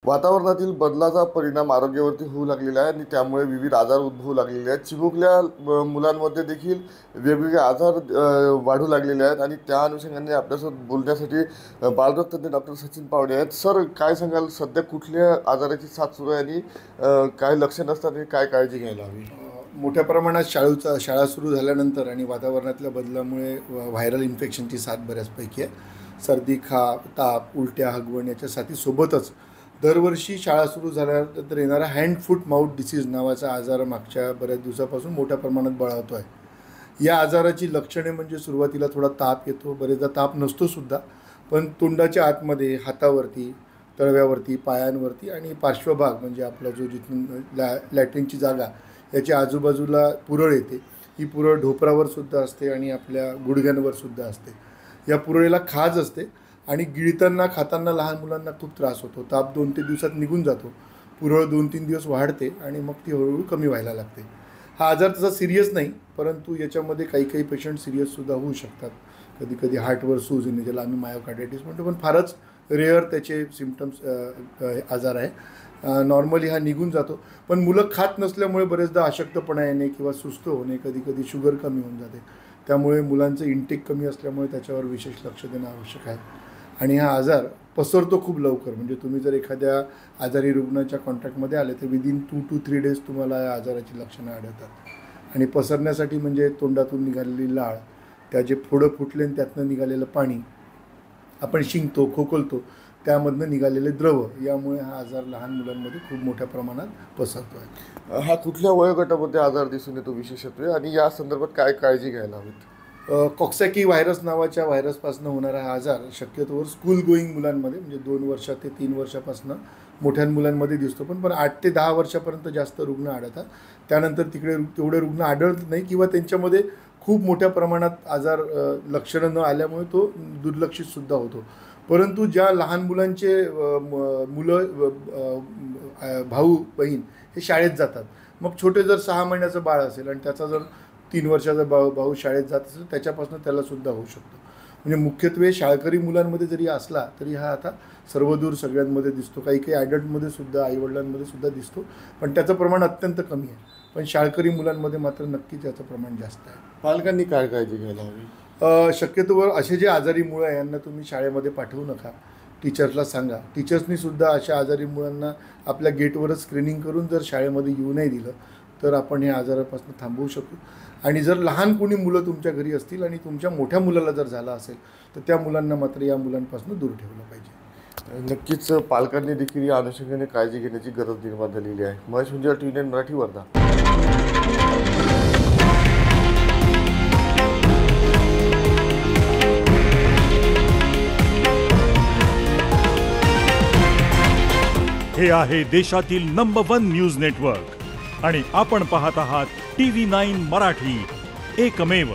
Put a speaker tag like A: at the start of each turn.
A: वातावरणातील बदलाचा परिणाम आरोग्यावरती होऊ लागलेला आहे आणि त्यामुळे विविध आजार उद्भवू लागलेले आहेत। चिमुकल्या मुलांमध्ये देखील वेगवेगळे आजार वाढू लागलेले आहेत आणि त्या अनुषंगाने आपल्यासोबत बोलण्यासाठी बालरोग तज्ञ डॉक्टर सचिन पावडे आहेत। सर, काय सांगाल, सध्या कुठल्या आजाराची साथ सुरू आहे आणि काय लक्षण असतात आणि काय काळजी घ्यायला हवी?
B: मोठ्या प्रमाणात शाळा सुरू झाल्यानंतर आणि वातावरणातल्या बदलामुळे व्हायरल इन्फेक्शनची साथ बऱ्याचपैकी आहे। सर्दी, ताप, उलट्या, हगवण याच्या साथीसोबतच दरवर्षी शाळा सुरू झाल्यानंतर येणारा हँड फूट माउथ डिसीज नावाचा आजार मागच्या बऱ्याच दिवसापासून मोठ्या प्रमाणात बळावतो आहे। या आजाराची लक्षणे म्हणजे सुरुवातीला थोडा ताप येतो, बरेचदा ताप नसतो सुद्धा, पण तोंडाच्या आतमध्ये, हातावरती, तळव्यावरती, पायांवरती आणि पार्श्वभाग म्हणजे आपला जो जिथून लॅट्रिनची जागा याच्या आजूबाजूला पुरळ येते। ही पुरळ ढोपरावर सुद्धा असते आणि आपल्या गुडघ्यांवर सुद्धा असते। या पुरळीला खाज असते आणि गिळताना खाताना लहान मुलांना खूप त्रास होतो। ताप 2-3 दिवसात निघून जातो, पुरळ 2-3 दिवस वाढते आणि मग ती हळूहळू कमी व्हायला लागते। हा आजार तसा सिरियस नाही, परंतु याच्यामध्ये काही पेशंट सिरियससुद्धा होऊ शकतात। कधी हार्टवर सूज येणे, ज्याला आम्ही मायोकार्डायटिस म्हणतो, पण फारच रेअर त्याचे सिम्पटम्स आजार आहे। नॉर्मली हा निघून जातो, पण मुलं खात नसल्यामुळे बरेचदा अशक्तपणा येणे किंवा सुस्त होणे, कधी शुगर कमी होऊन जाते। त्यामुळे मुलांचं इंटेक कमी असल्यामुळे त्याच्यावर विशेष लक्ष देणं आवश्यक आहे। आणि हा आजार पसरतो खूप लवकर, म्हणजे तुम्ही जर एखाद्या आजारी रुग्णाच्या कॉन्टॅक्टमध्ये आले तर विदिन 2 to 3 days तुम्हाला या आजाराची लक्षणं आढळतात। आणि पसरण्यासाठी म्हणजे तोंडातून निघालेली लाळ, त्याचे फोडं फुटले आणि त्यातनं निघालेलं पाणी, आपण शिंकतो, खोकलतो, त्यामधनं निघालेले द्रव, यामुळे हा आजार लहान मुलांमध्ये खूप मोठ्या प्रमाणात पसरतो आहे।
A: हा कुठल्या वयोगटामध्ये आजार दिसून येतो विशेषत्वे आणि या संदर्भात काय काळजी घ्यायला हवीत?
B: कॉक्सॅकी व्हायरस नावाच्या व्हायरसपासून होणारा हा आजार शक्यतोवर स्कूल गोईंग मुलांमध्ये म्हणजे 2 वर्ष ते 3 वर्षापासून मोठ्या मुलांमध्ये दिसतो, पण 8 ते 10 वर्षापर्यंत जास्त रुग्ण आढळतात। त्यानंतर तिकडे तेवढे रुग्ण आढळत नाही किंवा त्यांच्यामध्ये खूप मोठ्या प्रमाणात आजार लक्षणं न आल्यामुळे तो दुर्लक्षितसुद्धा होतो। परंतु ज्या लहान मुलांचे मुलं, भाऊ बहीण हे शाळेत जातात, मग छोटे जर 6 महिन्याचं बाळ असेल आणि त्याचा जर 3 वर्षाचा भाऊ शाळेत जात असेल, त्याच्यापासून त्यालासुद्धा होऊ शकतो। म्हणजे मुख्यत्वे शाळकरी मुलांमध्ये जरी असला तरी हा आता सर्वदूर सगळ्यांमध्ये दिसतो। काही ॲडल्टमध्ये सुद्धा, आईवडिलांमध्ये सुद्धा दिसतो, पण त्याचं प्रमाण अत्यंत कमी आहे। पण शाळकरी मुलांमध्ये मात्र नक्कीच याचं प्रमाण जास्त आहे।
A: पालकांनी काय काळजी घ्यायला हवी?
B: शक्यतोवर असे जे आजारी मुलं आहे यांना तुम्ही शाळेमध्ये पाठवू नका, टीचर्सला सांगा। टीचर्सनी सुद्धा अशा आजारी मुलांना आपल्या गेटवरच स्क्रीनिंग करून जर शाळेमध्ये येऊ नाही दिलं तर आपण हे आजारापासून थांबवू शकू। आणि जर लहान कोणी मुलं तुमच्या घरी असतील आणि तुमच्या मोठ्या मुलाला जर झाला असेल तर त्या मुलांना मात्र या मुलांपासून दूर ठेवलं पाहिजे।
A: नक्कीच पालकांनी देखील या अनुषंगाने काळजी घेण्याची गरज निर्माण झालेली आहे। महेश म्हणजे TVN मराठी, वर्धा।
C: हे आहे देशातील नंबर 1 न्यूज नेटवर्क आणि आपण पाहत आहात TV9 मराठी, एकमेव।